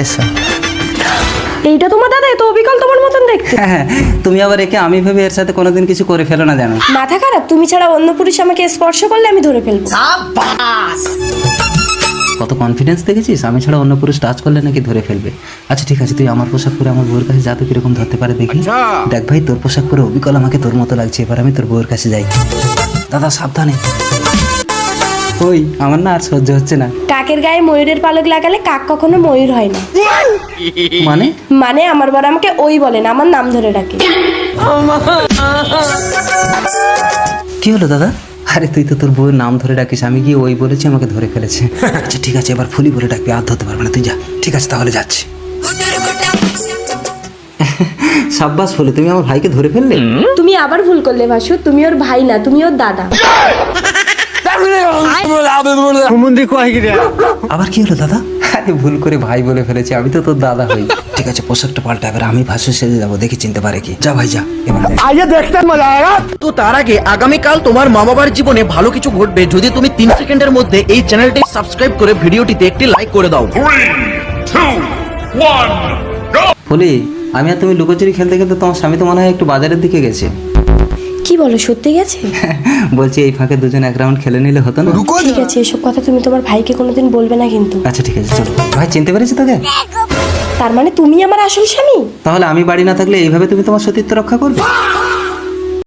এসো। এইটা তোমার দাদা? এত অবিকল তোমার মতন দেখতে। হ্যাঁ, তুমি আবার একে আমি ভেবে এর সাথে কোনোদিন কিছু করে ফেলো না জানো। মাথা খারাপ? তুমি ছাড়া অন্য পুরুষ আমাকে স্পর্শ করলে আমি ধরে ফেলবো। কত কনফিডেন্স দেখেছিস, আমি ছাড়া অন্য পুরুষ টাচ করলে নাকি ধরে ফেলবে। আচ্ছা ঠিক আছে, তুই আমার পোশাক পরে আমার বউয়ের কাছে যা, তো কিরকম ধরতে পারে দেখি। দেখ ভাই, তোর পোশাক পরে অবিকল আমাকে তোর মতো লাগছে, এবার আমি তোর বউয়ের কাছে যাই। দাদা সাবধানে। ওই আমার না আর সহ্য হচ্ছে না। কাকের গায়ে ময়ূরের পালক লাগালে কাক কখনো ময়ূর হয় না। মানে? মানে আমার বড় আমাকে ওই বলে না, আমার নাম ধরে ডাকে। কি হলো দাদা? আরে তুই তো তোর বউয়ের নাম ধরে ডাকিস, আমি গিয়ে ওই বলেছি, আমাকে ধরে ফেলেছে। আচ্ছা ঠিক আছে, এবার ফুলি বলে ডাকবি, আর ধরতে পারবে না, তুই যা। ঠিক আছে তাহলে যাচ্ছি। সাব্বাস ফুলি, তুমি আমার ভাইকে ধরে ফেললে। তুমি আবার ভুল করলে ভাসু, তুমি ওর ভাই না, তুমি ওর দাদা। আবার কি হলো দাদা? আরে ভুল করে ভাই বলে ফেলেছি, আমি তো তোর দাদা হই। ঠিক আছে, পোশাকটা পাল্টা, এবার আমি ভাসু সেজে যাবো, দেখি চিনতে পারে কি। যা ভাই যা, এবার দেখ। তো তার আগে আগামীকাল তোমার মা বাবার জীবনে ভালো কিছু ঘটবে যদি তুমি 3 সেকেন্ডের মধ্যে এই চ্যানেলটি সাবস্ক্রাইব করে ভিডিওটিতে একটি লাইক করে দাও। 3, 2, 1, go! ফুলি, আমি আর তুমি লুকোচুরি খেলতে খেলতে তোমার স্বামী তো মনে হয় একটু বাজারের দিকে গেছে। কি বলো, সত্যি গেছে? বলছি এই ফাঁকে দুজন এক রাউন্ড খেলে নিলে হতো না? ঠিক আছে, এসব কথা তুমি তোমার ভাইকে কোনোদিন বলবে না কিন্তু। আচ্ছা ঠিক আছে, চলো। ভাই চিনতে পেরেছি তোকে? তার মানে তুমি আমার আসল স্বামী? তাহলে আমি বাড়ি না থাকলে এইভাবে তুমি তোমার সতীত্ব রক্ষা করবে?